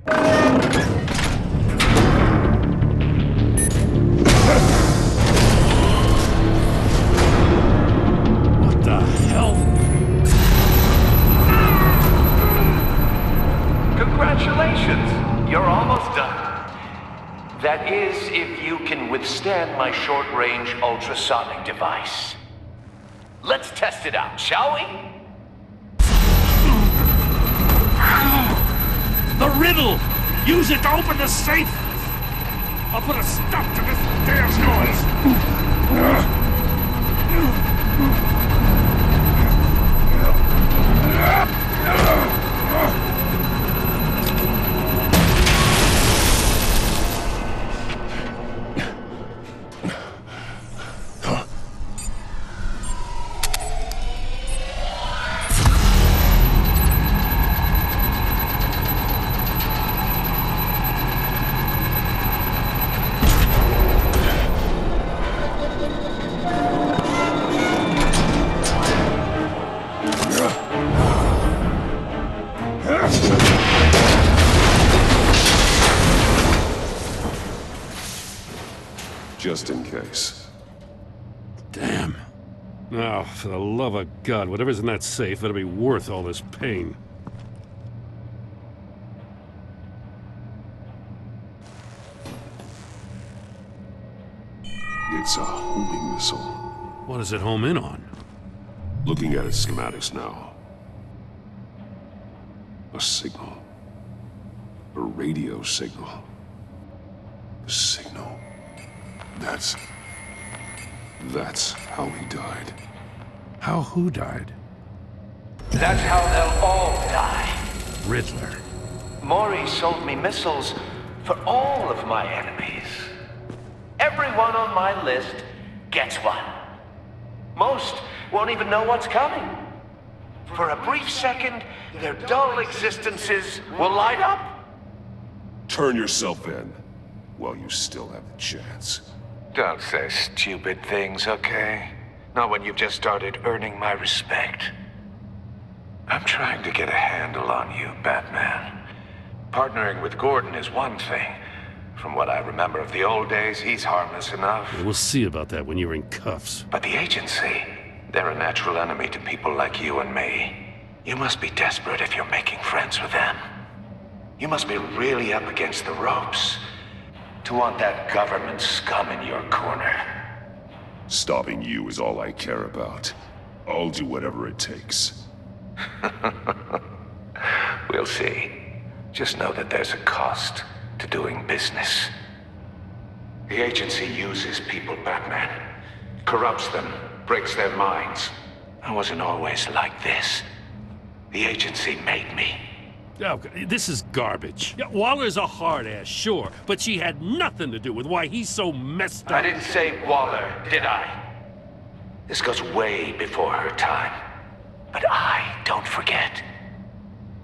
What the hell? Congratulations! You're almost done. That is, if you can withstand my short-range ultrasonic device. Let's test it out, shall we? The riddle! Use it to open the safe! I'll put a stop to this damn noise! Just in case. Damn. Oh, for the love of God, whatever's in that safe, it'll be worth all this pain. It's a homing missile. What does it home in on? Looking at its schematics now. A signal. A radio signal. A signal. That's how he died. How who died? That's how they'll all die. Riddler. Maury sold me missiles for all of my enemies. Everyone on my list gets one. Most won't even know what's coming. For a brief second, their dull existences will light up. Turn yourself in while you still have the chance. Don't say stupid things, okay? Not when you've just started earning my respect. I'm trying to get a handle on you, Batman. Partnering with Gordon is one thing. From what I remember of the old days, he's harmless enough. We'll see about that when you're in cuffs. But the agency, they're a natural enemy to people like you and me. You must be desperate if you're making friends with them. You must be really up against the ropes to want that government scum in your corner. Stopping you is all I care about. I'll do whatever it takes. We'll see. Just know that there's a cost to doing business. The agency uses people, Batman. Corrupts them, breaks their minds. I wasn't always like this. The agency made me. Oh, this is garbage. Yeah, Waller's a hard-ass, sure, but she had nothing to do with why he's so messed up. I didn't say Waller, did I? This goes way before her time. But I don't forget.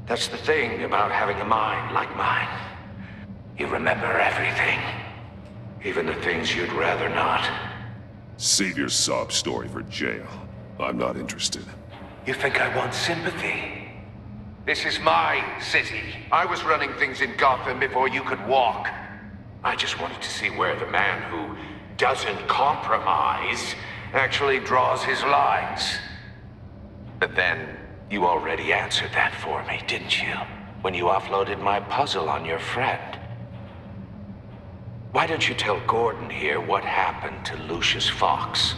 That's the thing about having a mind like mine. You remember everything. Even the things you'd rather not. Save your sob story for jail. I'm not interested. You think I want sympathy? This is my city. I was running things in Gotham before you could walk. I just wanted to see where the man who doesn't compromise actually draws his lines. But then, you already answered that for me, didn't you? When you offloaded my puzzle on your friend. Why don't you tell Gordon here what happened to Lucius Fox?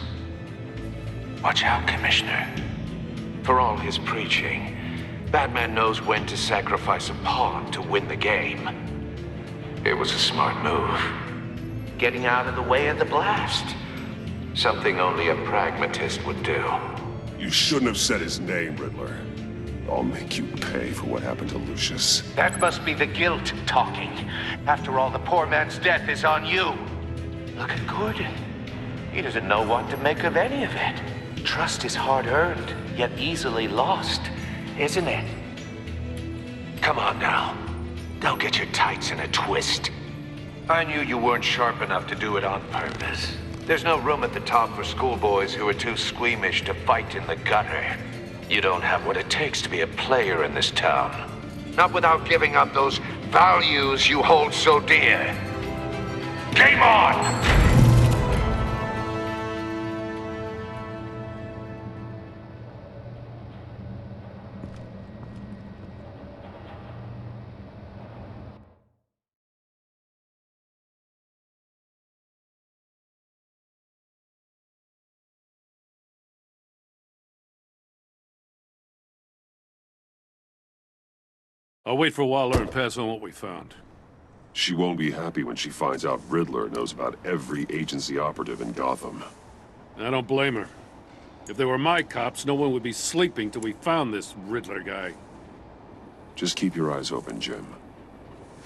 Watch out, Commissioner. For all his preaching, Batman knows when to sacrifice a pawn to win the game. It was a smart move. Getting out of the way of the blast. Something only a pragmatist would do. You shouldn't have said his name, Riddler. I'll make you pay for what happened to Lucius. That must be the guilt talking. After all, the poor man's death is on you. Look at Gordon. He doesn't know what to make of any of it. Trust is hard-earned, yet easily lost, isn't it? Come on now. Don't get your tights in a twist. I knew you weren't sharp enough to do it on purpose. There's no room at the top for schoolboys who are too squeamish to fight in the gutter. You don't have what it takes to be a player in this town. Not without giving up those values you hold so dear. Game on! I'll wait for Waller and pass on what we found. She won't be happy when she finds out Riddler knows about every agency operative in Gotham. I don't blame her. If they were my cops, no one would be sleeping till we found this Riddler guy. Just keep your eyes open, Jim.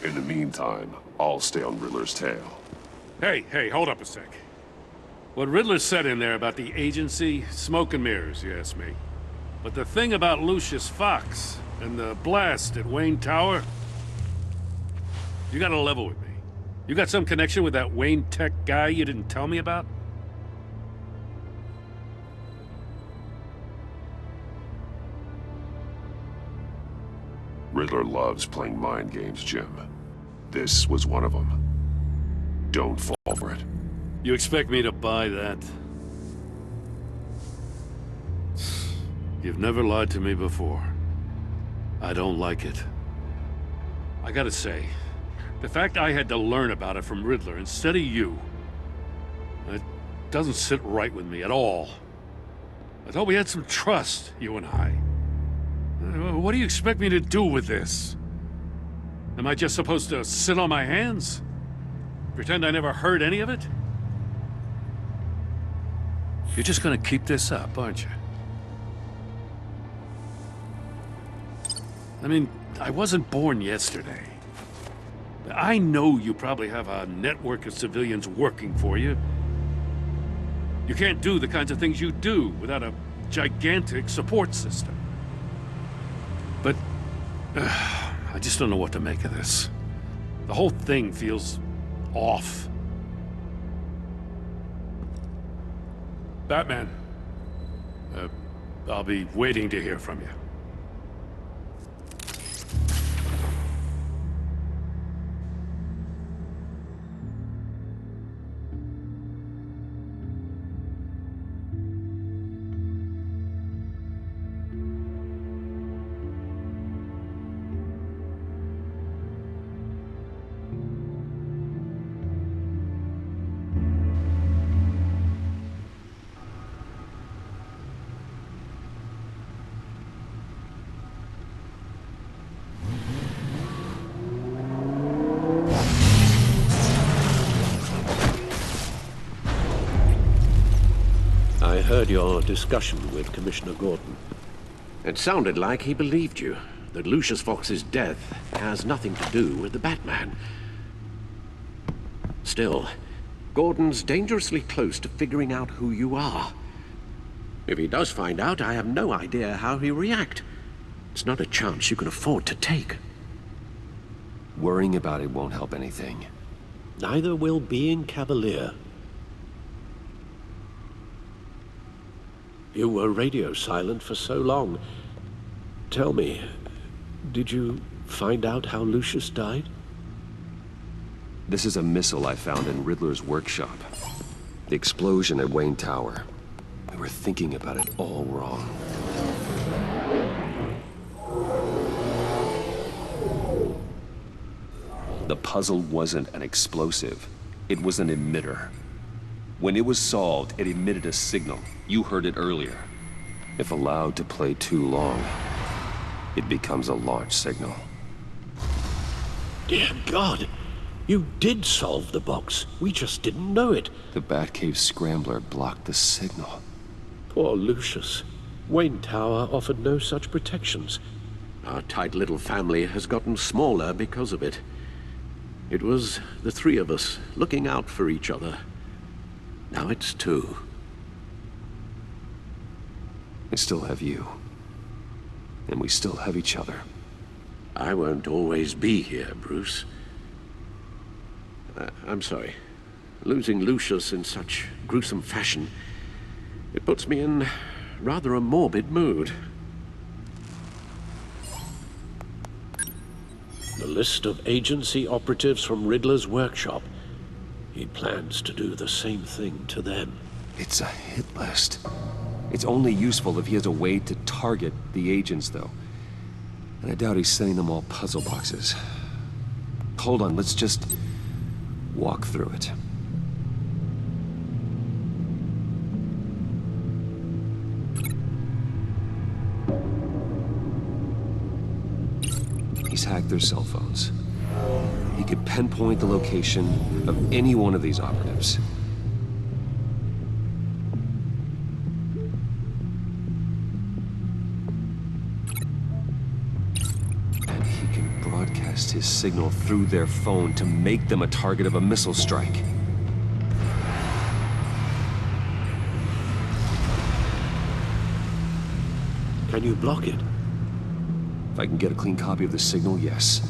In the meantime, I'll stay on Riddler's tail. Hey, hold up a sec. What Riddler said in there about the agency, smoke and mirrors, you ask me. But the thing about Lucius Fox and the blast at Wayne Tower, you gotta level with me. You got some connection with that Wayne Tech guy you didn't tell me about? Riddler loves playing mind games, Jim. This was one of them. Don't fall for it. You expect me to buy that? You've never lied to me before. I don't like it. I gotta say, the fact I had to learn about it from Riddler instead of you, it doesn't sit right with me at all. I thought we had some trust, you and I. What do you expect me to do with this? Am I just supposed to sit on my hands? Pretend I never heard any of it? You're just gonna keep this up, aren't you? I mean, I wasn't born yesterday. I know you probably have a network of civilians working for you. You can't do the kinds of things you do without a gigantic support system. But I just don't know what to make of this. The whole thing feels off. Batman, I'll be waiting to hear from you. I heard your discussion with Commissioner Gordon. It sounded like he believed you, that Lucius Fox's death has nothing to do with the Batman. Still, Gordon's dangerously close to figuring out who you are. If he does find out, I have no idea how he'll react. It's not a chance you can afford to take. Worrying about it won't help anything. Neither will being cavalier. You were radio silent for so long. Tell me, did you find out how Lucius died? This is a missile I found in Riddler's workshop. The explosion at Wayne Tower. We were thinking about it all wrong. The puzzle wasn't an explosive. It was an emitter. When it was solved, it emitted a signal. You heard it earlier. If allowed to play too long, it becomes a launch signal. Dear God! You did solve the box. We just didn't know it. The Batcave scrambler blocked the signal. Poor Lucius. Wayne Tower offered no such protections. Our tight little family has gotten smaller because of it. It was the three of us looking out for each other. Now it's two. I still have you. And we still have each other. I won't always be here, Bruce. I'm sorry. Losing Lucius in such gruesome fashion, it puts me in rather a morbid mood. The list of agency operatives from Riddler's workshop. He plans to do the same thing to them. It's a hit list. It's only useful if he has a way to target the agents, though. And I doubt he's sending them all puzzle boxes. Hold on, let's just walk through it. He's hacked their cell phones. He could pinpoint the location of any one of these operatives. And he can broadcast his signal through their phone to make them a target of a missile strike. Can you block it? If I can get a clean copy of the signal, yes.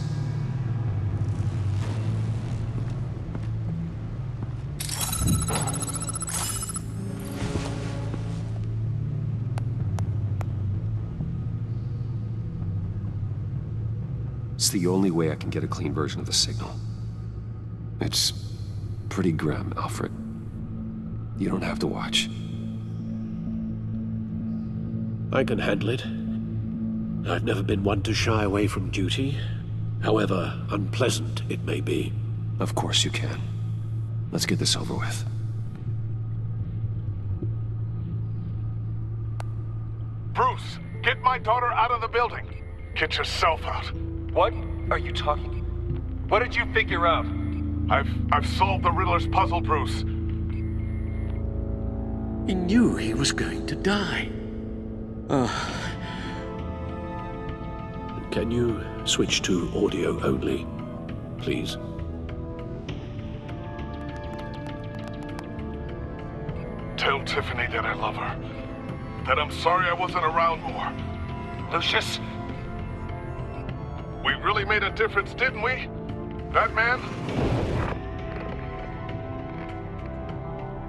It's the only way I can get a clean version of the signal. It's pretty grim, Alfred. You don't have to watch. I can handle it. I've never been one to shy away from duty, however unpleasant it may be. Of course you can. Let's get this over with. Bruce, get my daughter out of the building. Get yourself out. What are you talking? What did you figure out? I've solved the Riddler's puzzle, Bruce. He knew he was going to die. Can you switch to audio only, please? Tell Tiffany that I love her. That I'm sorry I wasn't around more. Lucius? We really made a difference, didn't we? Batman?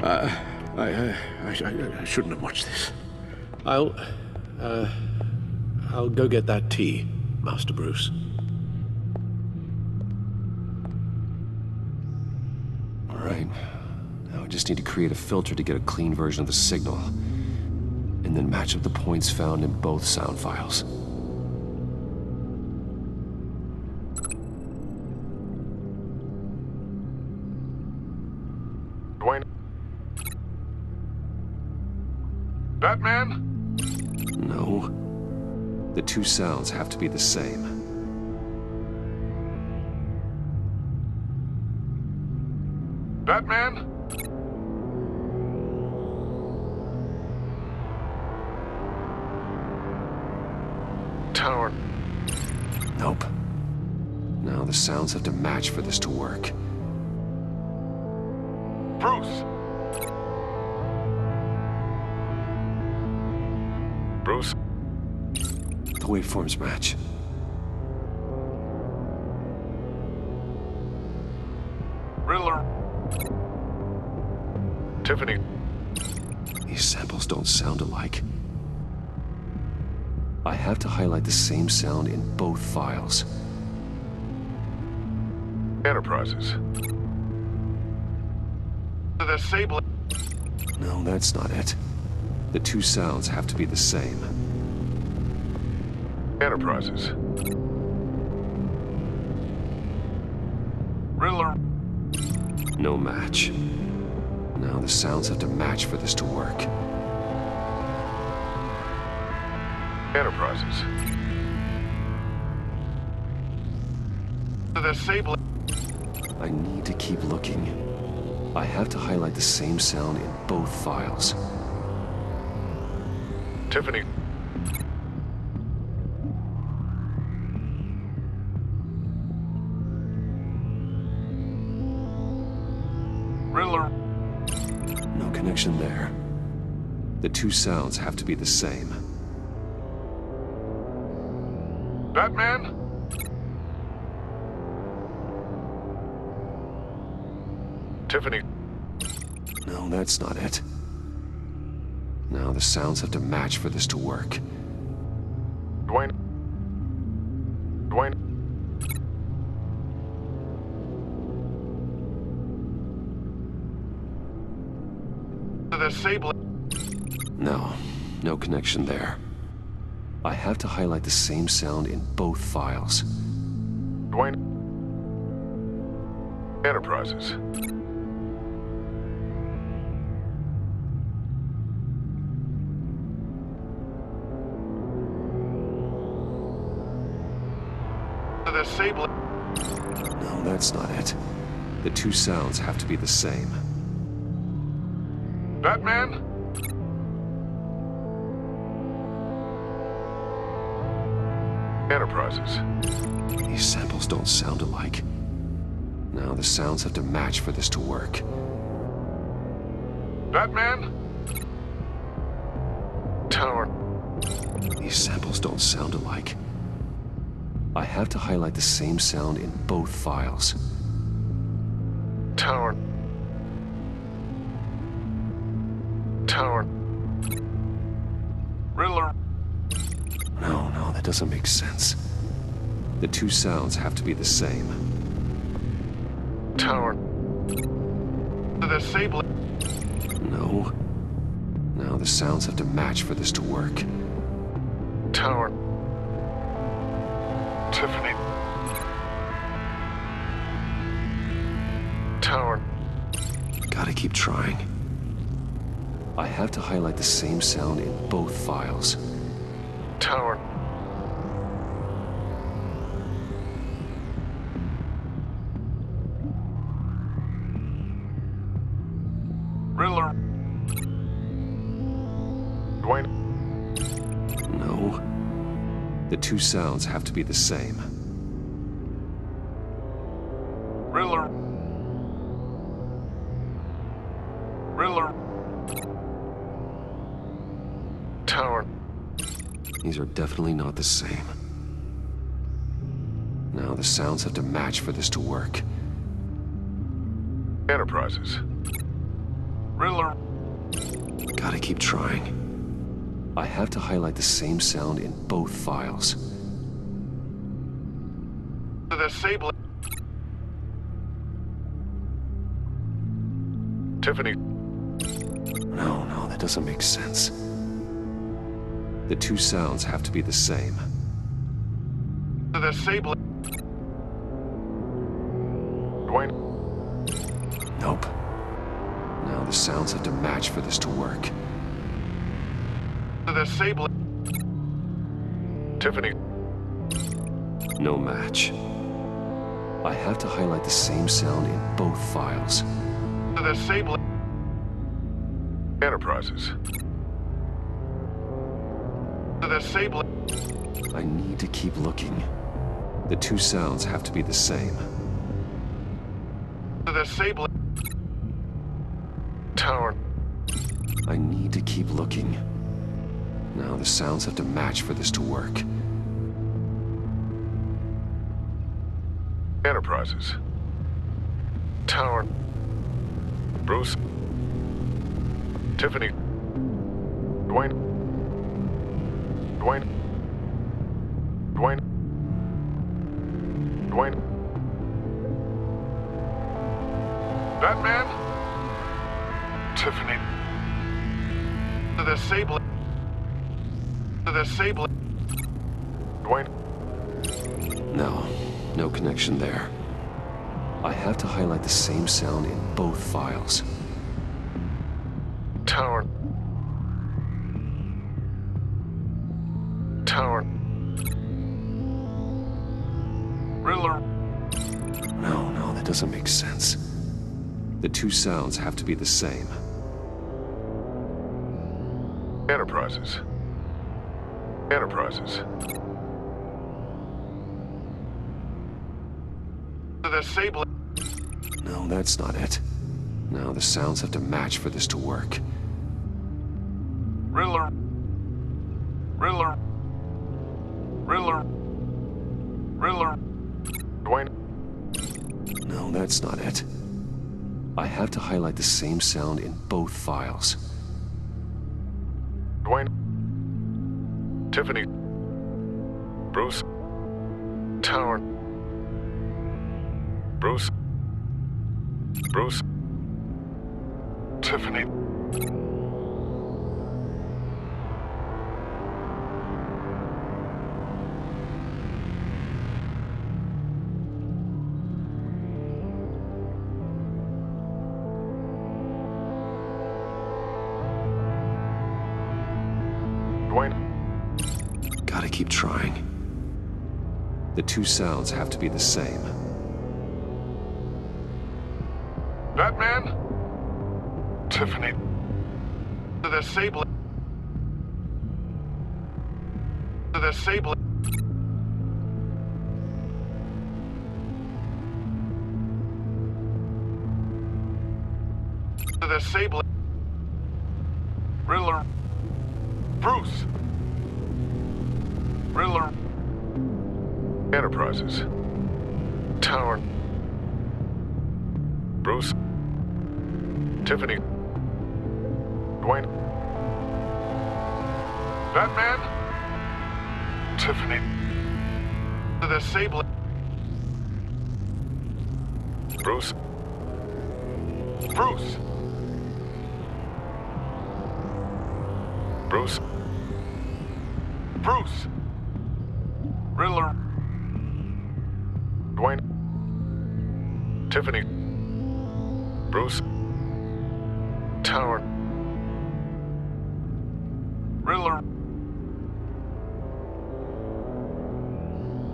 I shouldn't have watched this. I'll go get that tea, Master Bruce. All right. Now I just need to create a filter to get a clean version of the signal. And then match up the points found in both sound files. Dwayne? Batman? No. The two sounds have to be the same. Batman? Tower. Nope. Now the sounds have to match for this to work. Bruce! Bruce? The waveforms match. Riddler. Tiffany. These samples don't sound alike. I have to highlight the same sound in both files. Enterprises. The Sable. No, that's not it. The two sounds have to be the same. Enterprises. Riddler. No match. Now the sounds have to match for this to work. Enterprises. The Sable. I need to keep looking. I have to highlight the same sound in both files. Tiffany. Riddler. No connection there. The two sounds have to be the same. Batman? Tiffany. No, that's not it. Now the sounds have to match for this to work. Dwayne. Dwayne. No, no connection there. I have to highlight the same sound in both files. Dwayne Enterprises. No, that's not it. The two sounds have to be the same. Batman? Enterprises. These samples don't sound alike. Now the sounds have to match for this to work. Batman? Tower. These samples don't sound alike. I have to highlight the same sound in both files. Tower. Tower. Riddler. No, that doesn't make sense. The two sounds have to be the same. Tower. The Sable. No. Now the sounds have to match for this to work. Tower. Tiffany. Tower. Gotta keep trying. I have to highlight the same sound in both files. Tower. Riddler. Dwayne. No. The two sounds have to be the same. Riddler. Riddler. Tower. These are definitely not the same. Now the sounds have to match for this to work. Enterprises. Riddler. Gotta keep trying. I have to highlight the same sound in both files. The Sable. Tiffany. No, that doesn't make sense. The two sounds have to be the same. The Sable. Dwayne. Nope. Now the sounds have to match for this to work. The Sable. Tiffany. No match. I have to highlight the same sound in both files. The Sable. Enterprises. The Sable. I need to keep looking. The two sounds have to be the same. The Sable. Tower. I need to keep looking. Now the sounds have to match for this to work. Enterprises. Tower. Bruce. Tiffany. Dwayne. Dwayne. Dwayne. Dwayne. Batman? Tiffany. The Sable. The Sable. Dwayne. No connection there. I have to highlight the same sound in both files. Tower. Tower. Riddler. No, that doesn't make sense. The two sounds have to be the same. Enterprises. Enterprises. The Sable. No, that's not it. Now the sounds have to match for this to work. Riddler. Riddler. Riddler. Riddler. Dwayne. No, that's not it. I have to highlight the same sound in both files. Dwayne. Tiffany. Bruce. Tower. Bruce. Bruce. Tiffany. The two sounds have to be the same. Batman? Tiffany. The Sable. The Sable. The Sable. Riddler. Bruce. Riddler. Enterprises. Tower. Bruce. Tiffany. Dwayne. Batman. Tiffany. The Sable. Bruce. Bruce. Bruce. Bruce. Riddler. Dwayne. Tiffany. Bruce. Tower. Riddler.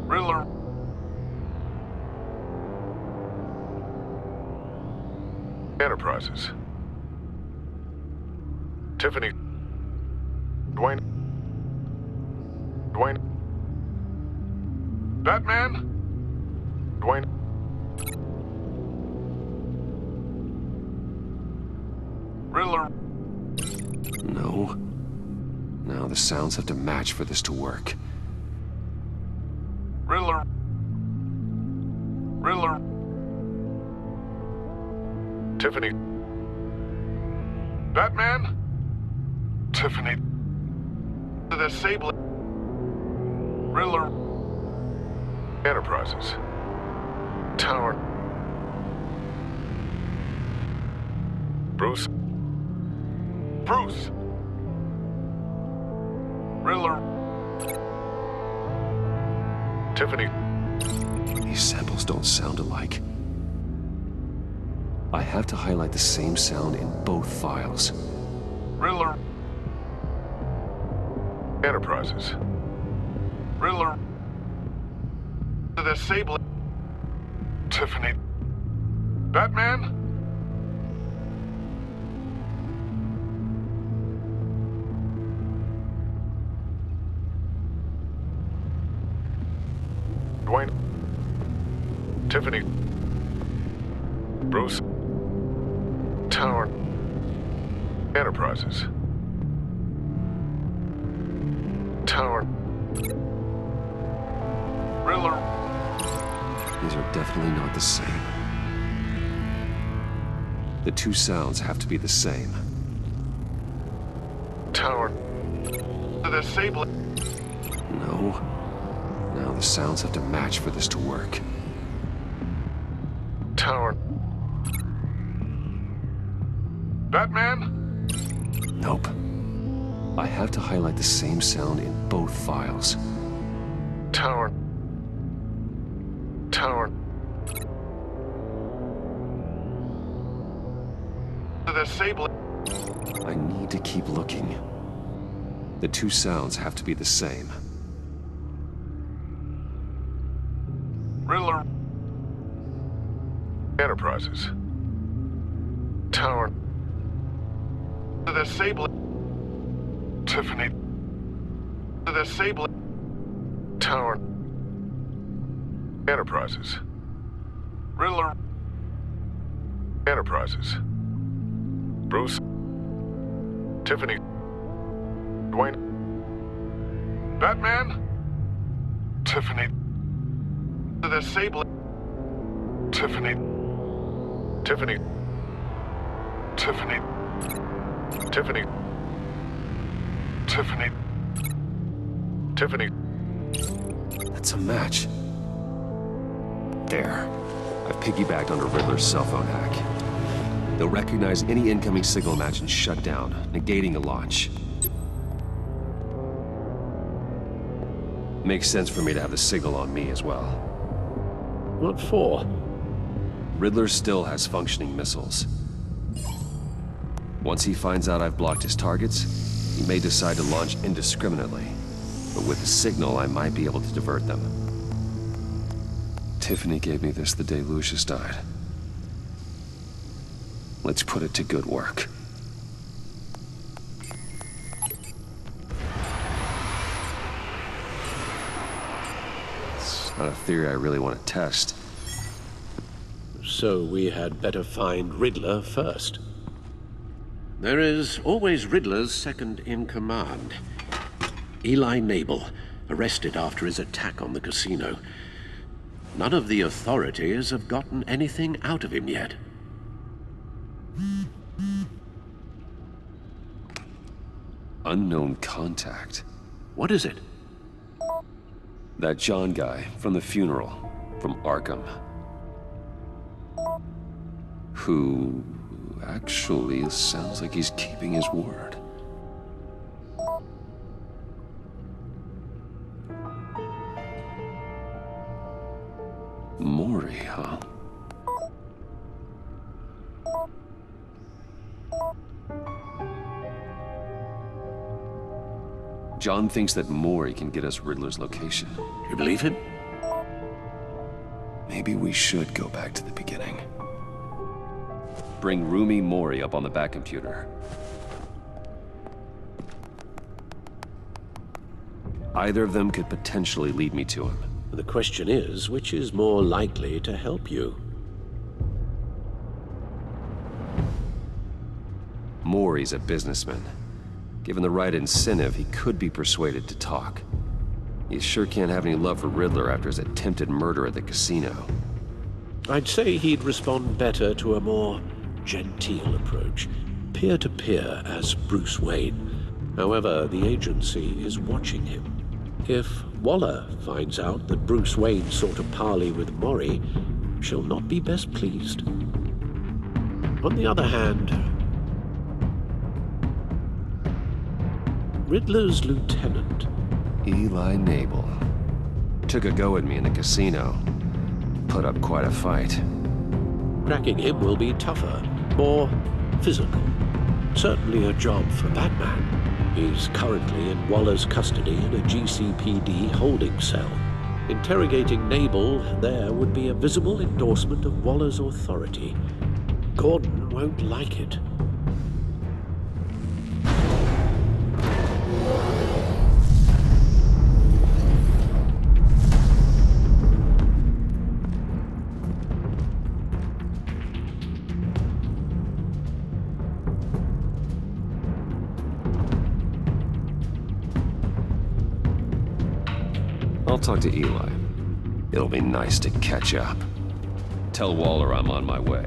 Riddler. Enterprises. Tiffany. Dwayne. Dwayne. Batman? Dwayne. Riddler. No. Now the sounds have to match for this to work. Riddler. Riddler. Tiffany. Batman? Tiffany. The Sable. Riddler. Enterprises. Tower. Bruce. Bruce. Riddler. Tiffany. These samples don't sound alike. I have to highlight the same sound in both files. Riddler. Enterprises. Riddler. The Sable. Tiffany. Batman? Dwayne. Tiffany. Bruce. Tower. Enterprises. Tower. Riddler. These are definitely not the same. The two sounds have to be the same. Tower. The Sable. No. Now the sounds have to match for this to work. Tower. Batman? Nope. I have to highlight the same sound in both files. Tower. Tower. The Sable. I need to keep looking. The two sounds have to be the same. Riddler. Enterprises. Tower. The Sable. Tiffany. The Sable. Tower. Enterprises. Riddler. Enterprises. Bruce. Tiffany. Dwayne. Batman? Tiffany. The Sable. Tiffany. Tiffany. Tiffany. Tiffany. Tiffany. Tiffany. That's a match. There. I've piggybacked onto Riddler's cell phone hack. They'll recognize any incoming signal match and shut down, negating a launch. Makes sense for me to have the signal on me as well. What for? Riddler still has functioning missiles. Once he finds out I've blocked his targets, he may decide to launch indiscriminately. But with the signal, I might be able to divert them. Tiffany gave me this the day Lucius died. Let's put it to good work. It's not a theory I really want to test. So we had better find Riddler first. There is always Riddler's second in command. Eli Nabel, arrested after his attack on the casino. None of the authorities have gotten anything out of him yet. Unknown contact. What is it? That John guy from the funeral, from Arkham. Who actually sounds like he's keeping his word. Maury, huh? John thinks that Maury can get us Riddler's location. You believe him? Maybe we should go back to the beginning. Bring Rumi Maury up on the back computer. Either of them could potentially lead me to him. The question is, which is more likely to help you? Maury's a businessman. Given the right incentive, he could be persuaded to talk. He sure can't have any love for Riddler after his attempted murder at the casino. I'd say he'd respond better to a more genteel approach, peer-to-peer as Bruce Wayne. However, the agency is watching him. If Waller finds out that Bruce Wayne sought a parley with Maury, she'll not be best pleased. On the other hand, Riddler's lieutenant, Eli Nabel, took a go at me in the casino. Put up quite a fight. cracking him will be tougher, more physical. Certainly a job for Batman. He's currently in Waller's custody in a GCPD holding cell. Interrogating Nabel there would be a visible endorsement of Waller's authority. Gordon won't like it. I'll talk to Eli. It'll be nice to catch up. Tell Waller I'm on my way.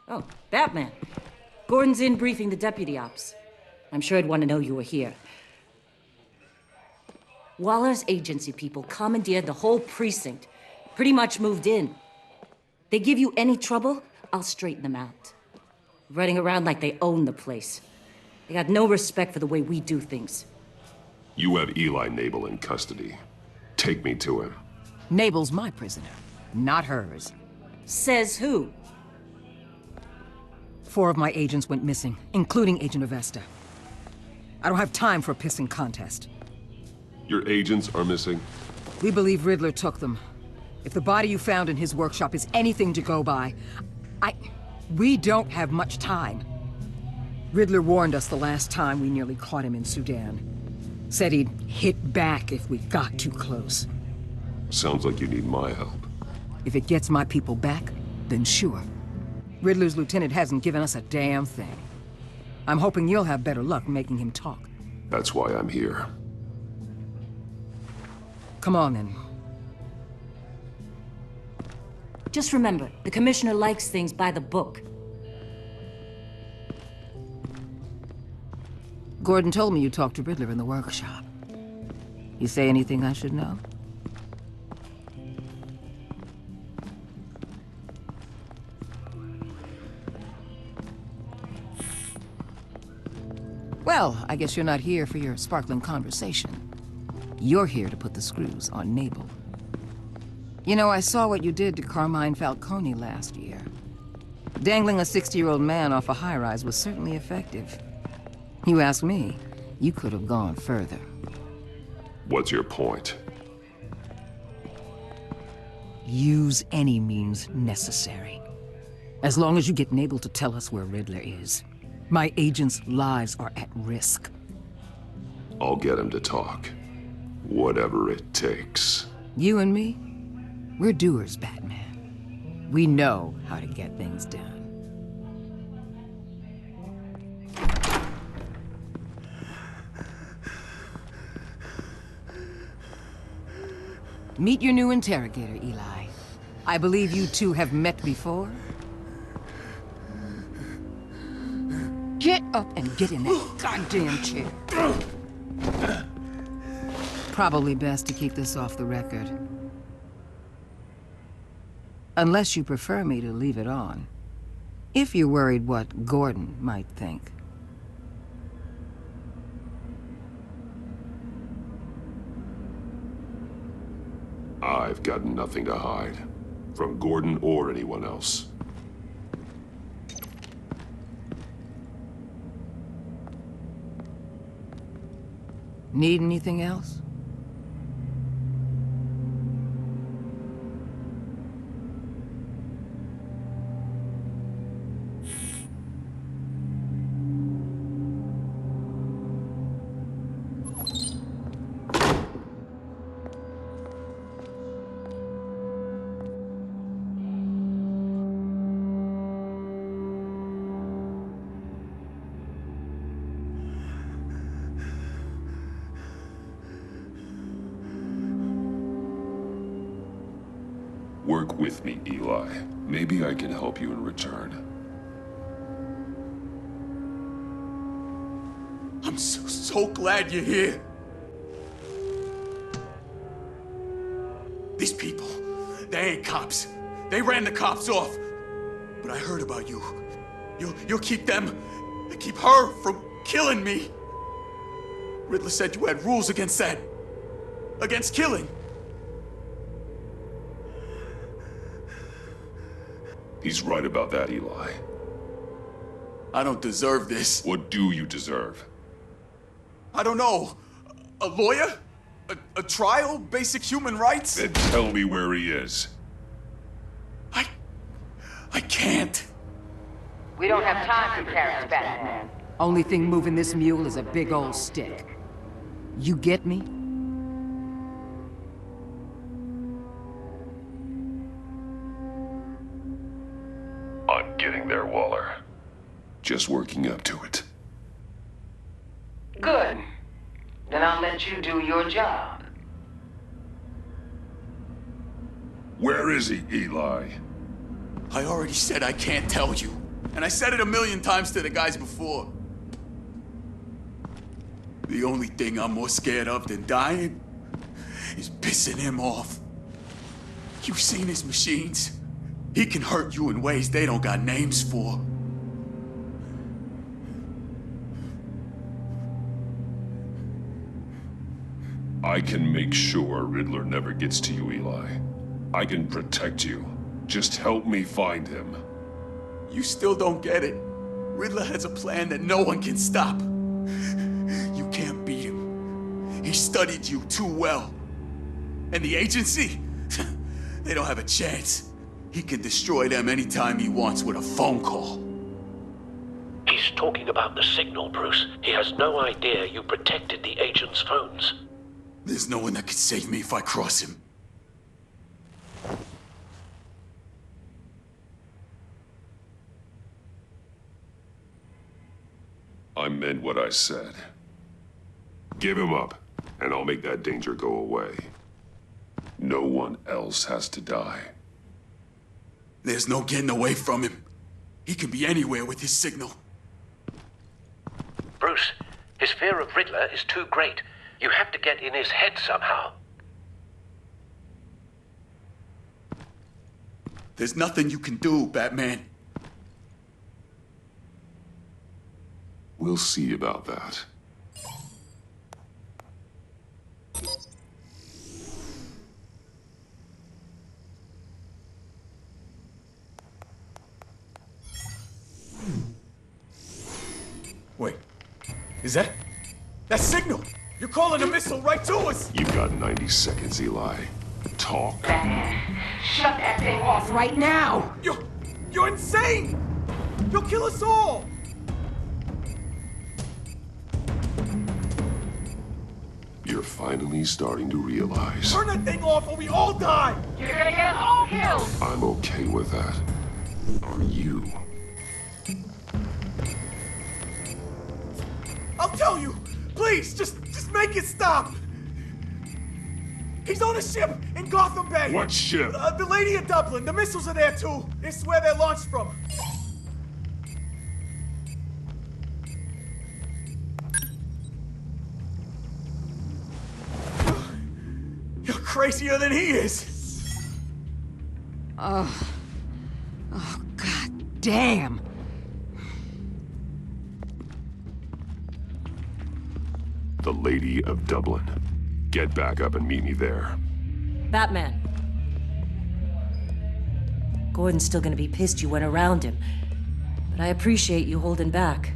Oh, Batman. Gordon's in briefing the deputy ops. I'm sure I'd want to know you were here. Waller's agency people commandeered the whole precinct. Pretty much moved in. They give you any trouble, I'll straighten them out. Running around like they own the place. They got no respect for the way we do things. You have Eli Nabel in custody. Take me to him. Nabel's my prisoner, not hers. Says who? 4 of my agents went missing, including Agent Avesta. I don't have time for a pissing contest. Your agents are missing? We believe Riddler took them. If the body you found in his workshop is anything to go by, we don't have much time. Riddler warned us the last time we nearly caught him in Sudan. Said he'd hit back if we got too close. Sounds like you need my help. If it gets my people back, been sure. Riddler's lieutenant hasn't given us a damn thing. I'm hoping you'll have better luck making him talk. That's why I'm here. Come on, then. Just remember, the Commissioner likes things by the book. Gordon told me you talked to Riddler in the workshop. You say anything I should know? Well, I guess you're not here for your sparkling conversation. You're here to put the screws on Nabel. You know, I saw what you did to Carmine Falcone last year. Dangling a 60-year-old man off a high-rise was certainly effective. You ask me, you could have gone further. What's your point? Use any means necessary. As long as you get Nabel to tell us where Riddler is. My agents' lives are at risk. I'll get him to talk. Whatever it takes. You and me, we're doers, Batman. We know how to get things done. Meet your new interrogator, Eli. I believe you two have met before. Get up and get in that goddamn chair. Probably best to keep this off the record. Unless you prefer me to leave it on. If you're worried what Gordon might think. I've got nothing to hide. From Gordon or anyone else. Need anything else? Work with me, Eli. Maybe I can help you in return. I'm so glad you're here. These people, they ain't cops. They ran the cops off. But I heard about you. You'll keep them, keep her from killing me. Riddler said you had rules against that. Against killing. He's right about that, Eli. I don't deserve this. What do you deserve? I don't know. A lawyer? A trial? Basic human rights? Then tell me where he is. I can't. We don't have time for carrots, Batman. Only thing moving this mule is a big old stick. You get me? I'm getting there, Waller. Just working up to it. Good. Then I'll let you do your job. Where is he, Eli? I already said I can't tell you. And I said it 1,000,000 times to the guys before. The only thing I'm more scared of than dying is pissing him off. You've seen his machines. He can hurt you in ways they don't got names for. I can make sure Riddler never gets to you, Eli. I can protect you. Just help me find him. You still don't get it. Riddler has a plan that no one can stop. You can't beat him. He studied you too well. And the agency? They don't have a chance. He can destroy them anytime he wants with a phone call. He's talking about the signal, Bruce. He has no idea you protected the agent's phones. There's no one that can save me if I cross him. I meant what I said. Give him up, and I'll make that danger go away. No one else has to die. There's no getting away from him. He can be anywhere with his signal. Bruce, his fear of Riddler is too great. You have to get in his head somehow. There's nothing you can do, Batman. We'll see about that. Wait, is that signal? You're calling a missile right to us! You've got 90 seconds, Eli. Talk. Shut that thing off right now! You're insane! You'll kill us all! You're finally starting to realize. Turn that thing off or we all die! You're gonna get all killed! I'm okay with that. Are you? I'll tell you! Please, just make it stop! He's on a ship in Gotham Bay! What ship? The Lady of Dublin. The missiles are there too. It's where they're launched from. You're crazier than he is! Oh, god damn! The Lady of Dublin. Get back up and meet me there. Batman. Gordon's still gonna be pissed you went around him, but I appreciate you holding back.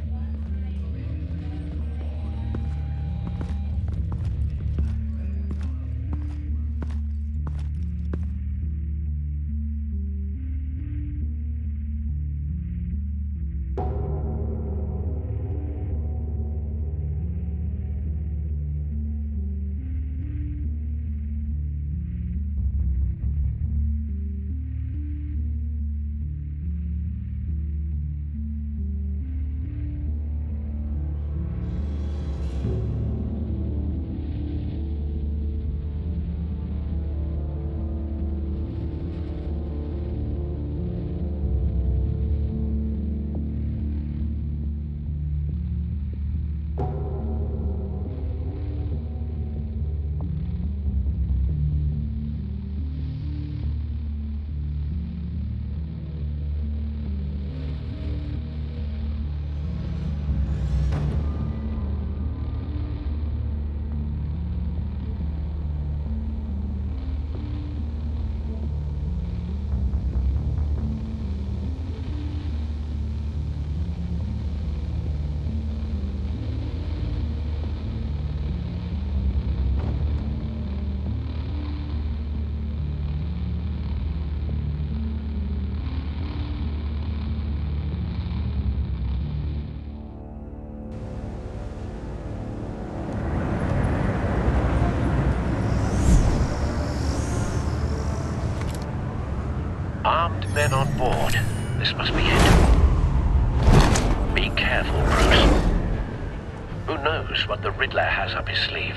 Armed men on board. This must be it. Be careful, Bruce. Who knows what the Riddler has up his sleeve?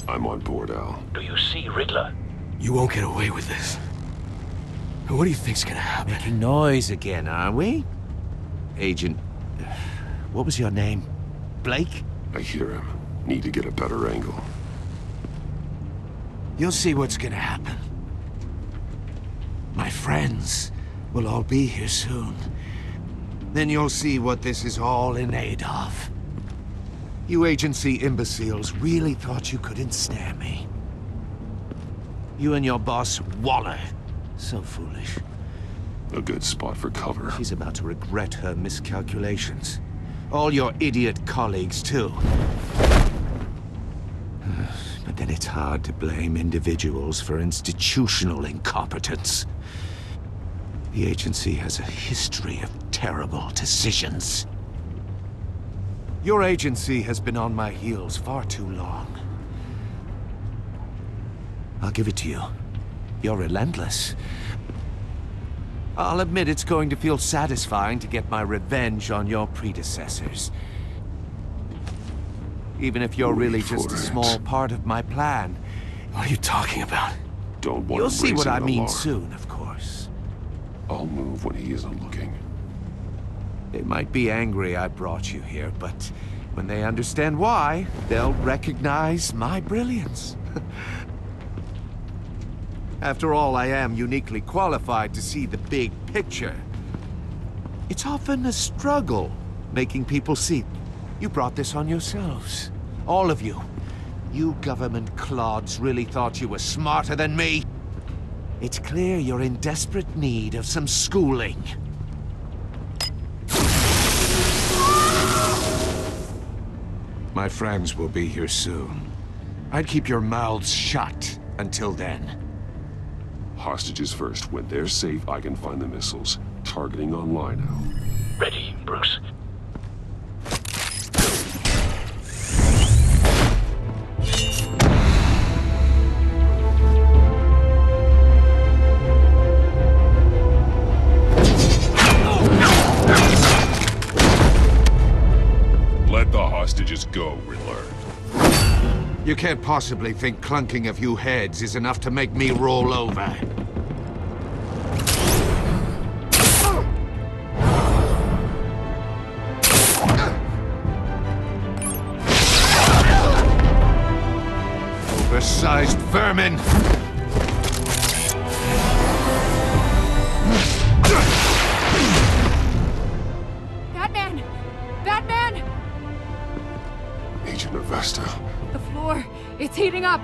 I'm on board, Al. Do you see Riddler? You won't get away with this. What do you think's gonna happen? Making noise again, are we? Agent... what was your name? Blake? I hear him. Need to get a better angle. You'll see what's gonna happen. My friends will all be here soon. Then you'll see what this is all in aid of. You agency imbeciles really thought you could ensnare me. You and your boss, Waller. So foolish. A good spot for cover. She's about to regret her miscalculations. All your idiot colleagues, too. But But then it's hard to blame individuals for institutional incompetence. The agency has a history of terrible decisions. Your agency has been on my heels far too long. I'll give it to you. You're relentless. I'll admit it's going to feel satisfying to get my revenge on your predecessors. Even if you're really just a small part of my plan. What are you talking about? Don't want You'll to see raise what I an mean alarm. soon, of course. I'll move when he isn't looking. They might be angry I brought you here, but when they understand why, they'll recognize my brilliance. After all, I am uniquely qualified to see the big picture. It's often a struggle making people see. You brought this on yourselves. All of you. You government clods really thought you were smarter than me. It's clear you're in desperate need of some schooling. My friends will be here soon. I'd keep your mouths shut until then. Hostages first. When they're safe, I can find the missiles. Targeting on Lino. Ready, Bruce. Let the hostages go, Riddler. You can't possibly think clunking a few heads is enough to make me roll over. Oversized vermin! Batman! Batman! Agent Avesta. The floor, it's heating up.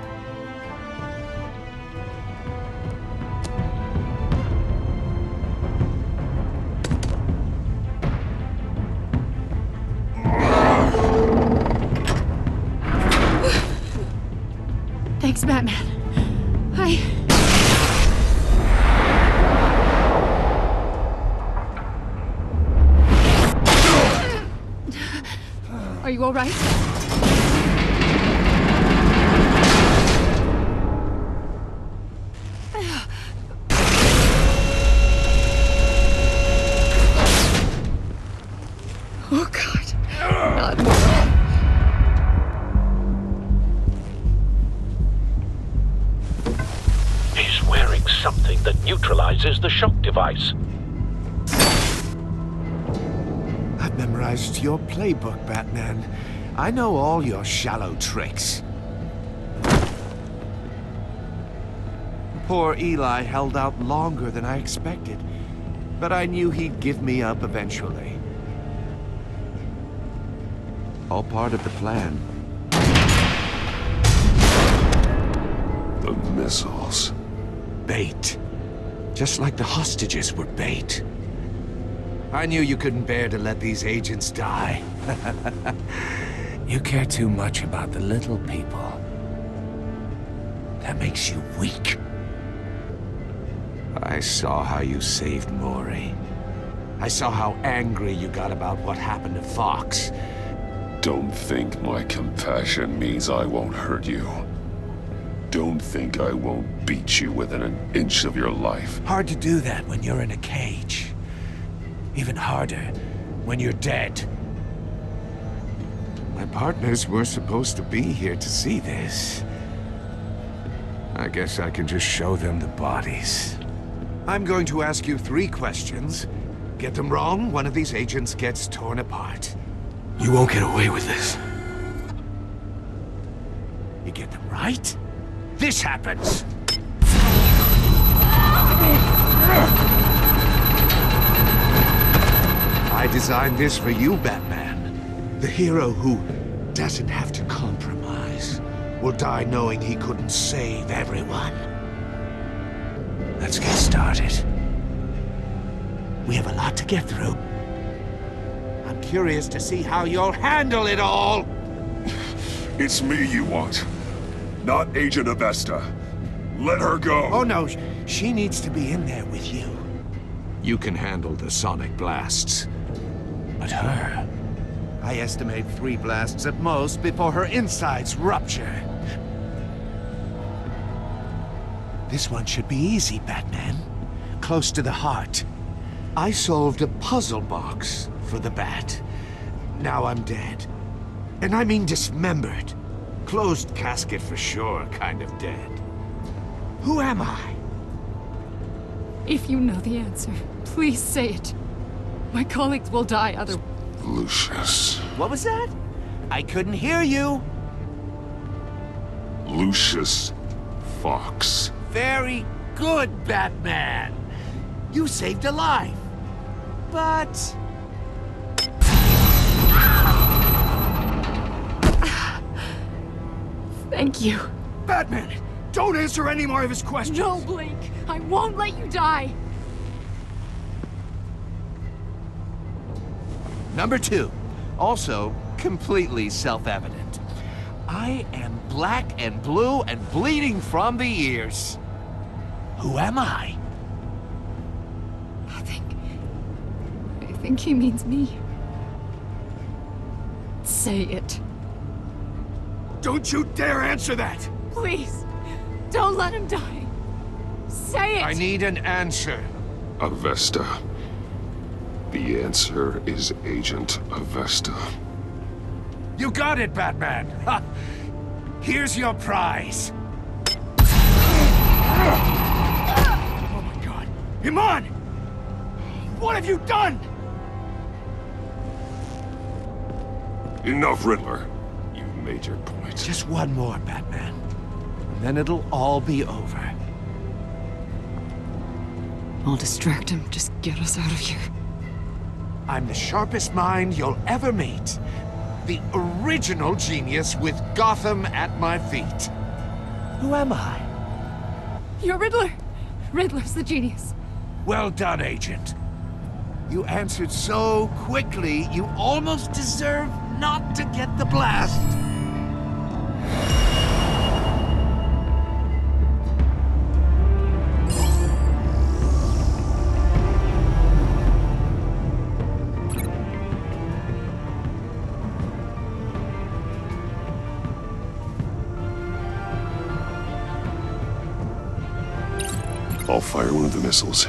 Thanks, Batman. Are you all right? Oh, God. Not more. He's wearing something that neutralizes the shock device. I've memorized your playbook, Batman. I know all your shallow tricks. Poor Eli held out longer than I expected, but I knew he'd give me up eventually. All part of the plan. The missiles. Bait. Just like the hostages were bait. I knew you couldn't bear to let these agents die. You care too much about the little people. That makes you weak. I saw how you saved Maury. I saw how angry you got about what happened to Fox. Don't think my compassion means I won't hurt you. Don't think I won't beat you within an inch of your life. Hard to do that when you're in a cage. Even harder when you're dead. My partners were supposed to be here to see this. I guess I can just show them the bodies. I'm going to ask you 3 questions. Get them wrong, one of these agents gets torn apart. You won't get away with this. You get them right, this happens! I designed this for you, Batman. The hero who doesn't have to compromise will die knowing he couldn't save everyone. Let's get started. We have a lot to get through. I'm curious to see how you'll handle it all. It's me you want. not Agent Avesta. Let her go. Oh no, she needs to be in there with you. You can handle the sonic blasts. But her... I estimate 3 blasts at most before her insides rupture. This one should be easy, Batman. Close to the heart. I solved a puzzle box for the Bat. Now I'm dead. And I mean dismembered. Closed casket for sure, kind of dead. Who am I? If you know the answer, please say it. My colleagues will die otherwise. Lucius. What was that? I couldn't hear you. Lucius Fox. Very good, Batman. You saved a life. But... Thank you. Batman, don't answer any more of his questions. No, Blake. I won't let you die. Number 2. Also, completely self-evident. I am black and blue and bleeding from the ears. Who am I? I think he means me. Say it. Don't you dare answer that! Please, don't let him die. Say it! I need an answer. Avesta. The answer is Agent Avesta. You got it, Batman! Ha. Here's your prize. Oh my god. Iman! What have you done? Enough, Riddler. You've made your point. Just one more, Batman. And then it'll all be over. I'll distract him. Just get us out of here. I'm the sharpest mind you'll ever meet. The original genius with Gotham at my feet. Who am I? You're Riddler. Riddler's the genius. Well done, Agent. You answered so quickly, you almost deserve not to get the blast. I'll fire one of the missiles.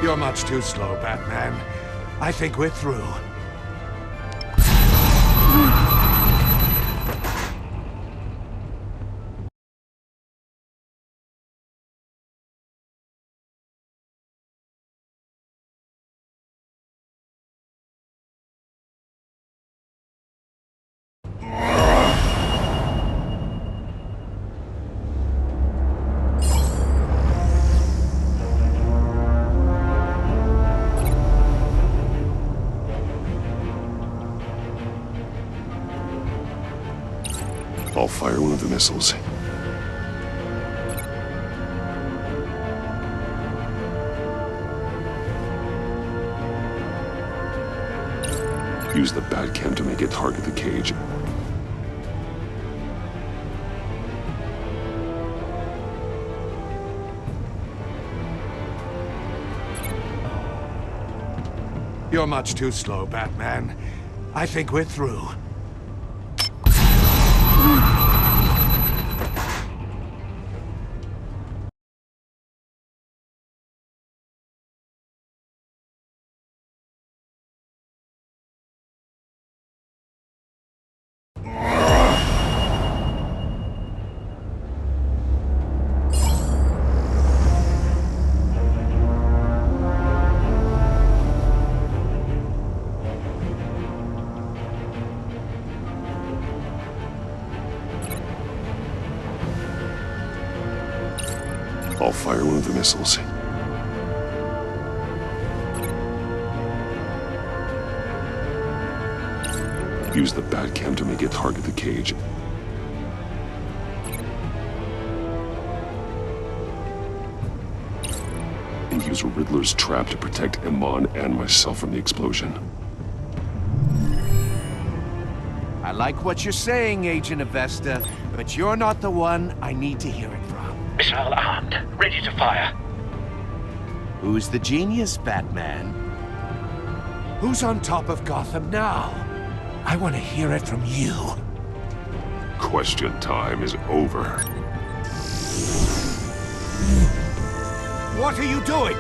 You're much too slow, Batman. I think we're through. I'll fire one of the missiles. Use the Batcam to make it target the cage. You're much too slow, Batman. I think we're through. I'll fire one of the missiles. Use the Batcam to make it target the cage. and use Riddler's trap to protect Iman and myself from the explosion. I like what you're saying, Agent Avesta, but you're not the one I need to hear it from. Missile armed, ready to fire. Who's the genius, Batman? Who's on top of Gotham now? I want to hear it from you. Question time is over. What are you doing?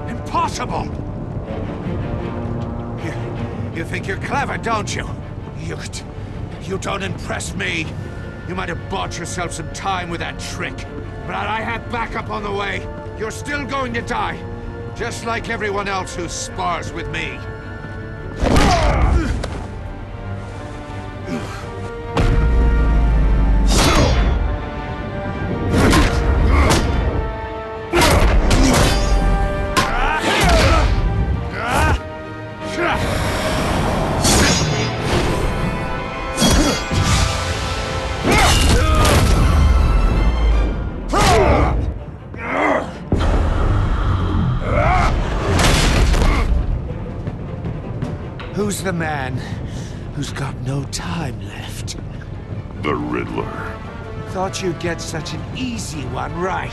Impossible! You think you're clever, don't you? You don't impress me. You might have bought yourself some time with that trick, but I have backup on the way. You're still going to die, just like everyone else who spars with me. Who's the man who's got no time left? The Riddler. Thought you'd get such an easy one right.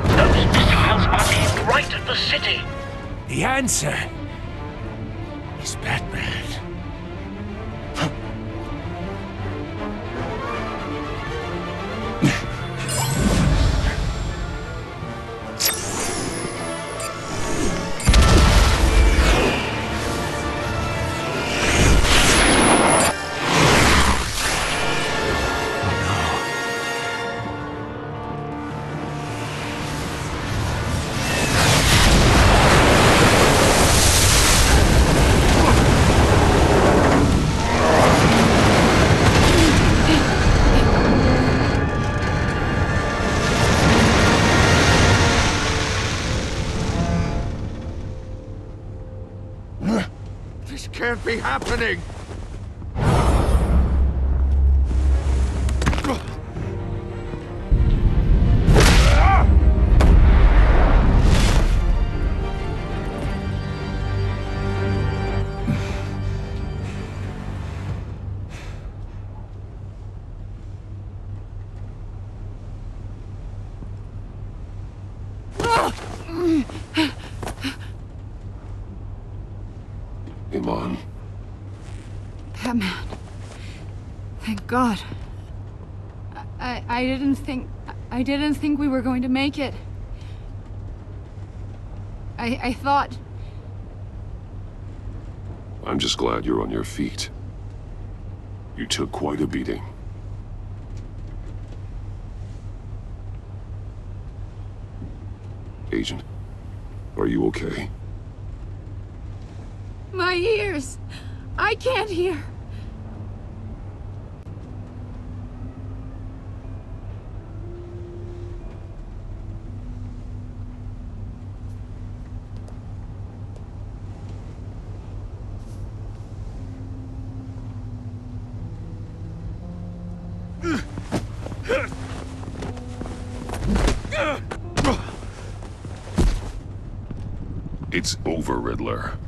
Those missiles are aimed right at the city. The answer is Batman. This can't be happening! Iman. Batman. Thank God. I didn't think we were going to make it. I thought... I'm just glad you're on your feet. You took quite a beating. Agent, are you okay? My ears! I can't hear! It's over, Riddler.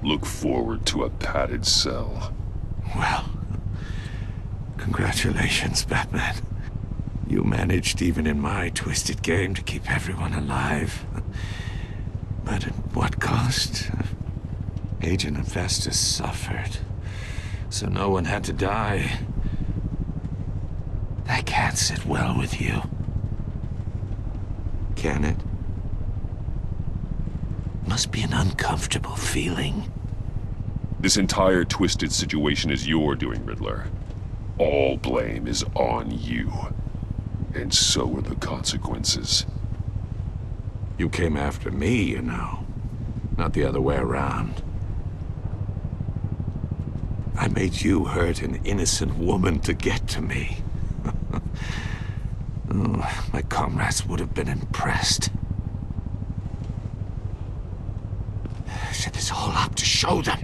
Look forward to a padded cell. Well, congratulations, Batman. You managed, even in my twisted game, to keep everyone alive. But at what cost? Agent Avesta suffered, so no one had to die. That can't sit well with you. Can it? Must be an uncomfortable feeling. This entire twisted situation is your doing, Riddler. All blame is on you. And so are the consequences. You came after me, you know. Not the other way around. I made you hurt an innocent woman to get to me. Oh, my comrades would have been impressed. I set this all up to show them.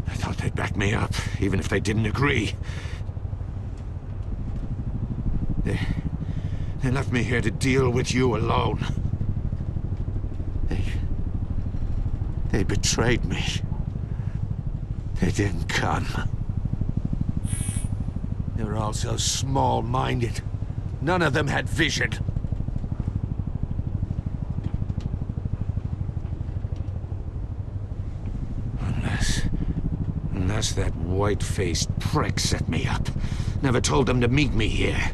I thought they'd back me up, even if they didn't agree. They left me here to deal with you alone. They betrayed me. They didn't come. They were all so small-minded. None of them had vision. Unless that white-faced prick set me up. Never told them to meet me here.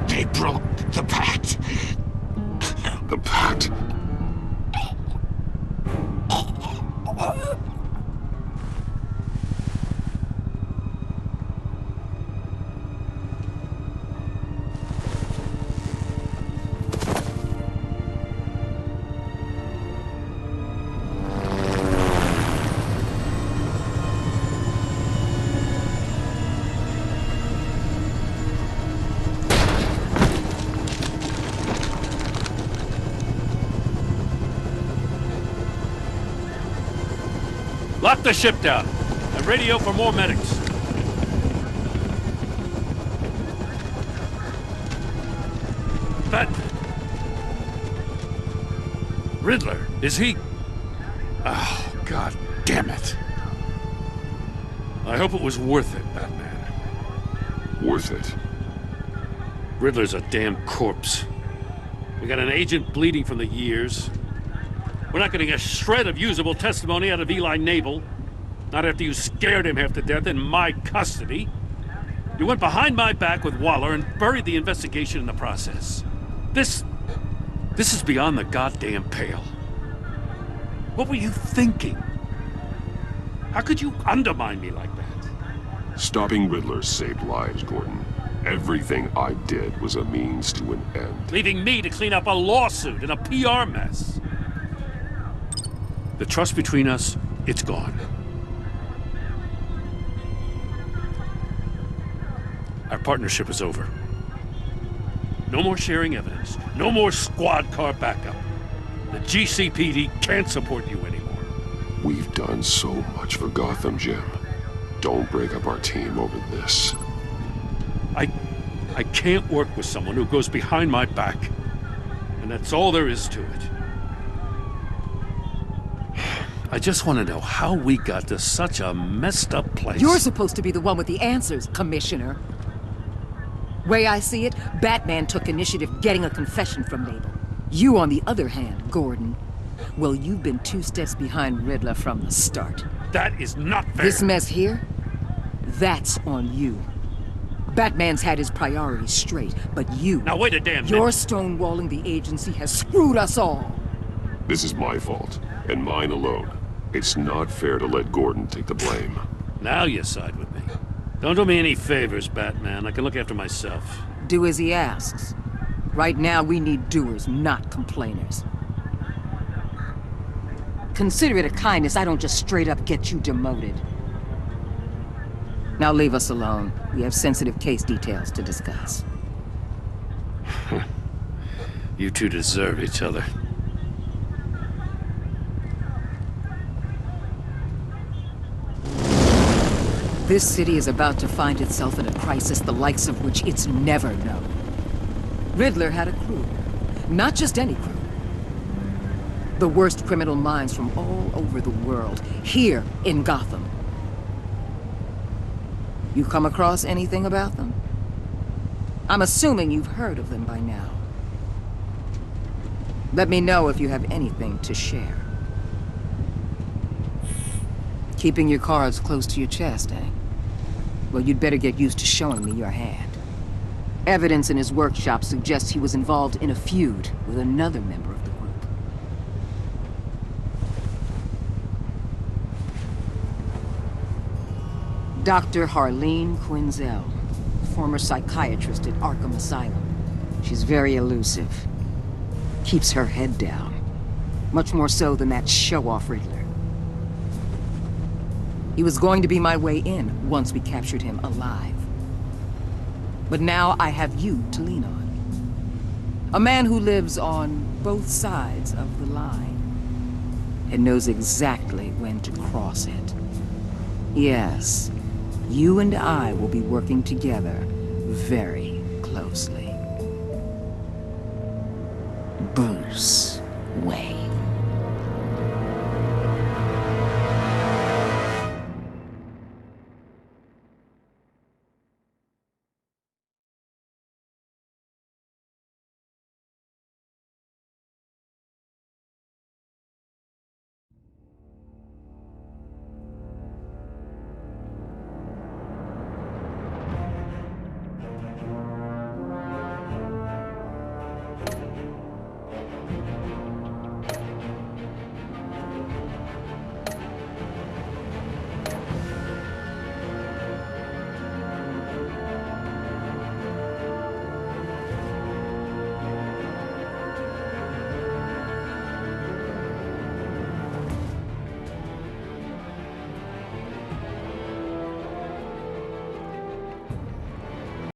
They broke the pact. The pact? Lock the ship down and radio for more medics. Batman. Riddler, is he? Oh, God damn it. I hope it was worth it, Batman. Worth it? Riddler's a damn corpse. We got an agent bleeding from the years. We're not getting a shred of usable testimony out of Eli Nabel. Not after you scared him half to death in my custody. You went behind my back with Waller and buried the investigation in the process. This is beyond the goddamn pale. What were you thinking? How could you undermine me like that? Stopping Riddler saved lives, Gordon. Everything I did was a means to an end. Leaving me to clean up a lawsuit and a PR mess. The trust between us, it's gone. Our partnership is over. No more sharing evidence. No more squad car backup. The GCPD can't support you anymore. We've done so much for Gotham, Jim. Don't break up our team over this. I can't work with someone who goes behind my back. And that's all there is to it. I just want to know how we got to such a messed up place. You're supposed to be the one with the answers, Commissioner. Way I see it, Batman took initiative getting a confession from Nabel. You, on the other hand, Gordon, well, you've been 2 steps behind Riddler from the start. That is not fair. This mess here, that's on you. Batman's had his priorities straight, but you... Now wait a damn minute. Your stonewalling the agency has screwed us all. This is my fault, and mine alone. It's not fair to let Gordon take the blame. Now you side with me. Don't do me any favors, Batman. I can look after myself. Do as he asks. Right now, we need doers, not complainers. Consider it a kindness I don't just straight up get you demoted. Now leave us alone. We have sensitive case details to discuss. You two deserve each other. This city is about to find itself in a crisis the likes of which it's never known. Riddler had a crew. Not just any crew. The worst criminal minds from all over the world, here in Gotham. You come across anything about them? I'm assuming you've heard of them by now. Let me know if you have anything to share. Keeping your cards close to your chest, eh? Well, you'd better get used to showing me your hand. Evidence in his workshop suggests he was involved in a feud with another member of the group. Dr. Harleen Quinzel, former psychiatrist at Arkham Asylum. She's very elusive. Keeps her head down. Much more so than that show-off Riddler. He was going to be my way in once we captured him alive. But now I have you to lean on. A man who lives on both sides of the line and knows exactly when to cross it. Yes, you and I will be working together very closely. Bruce Wayne.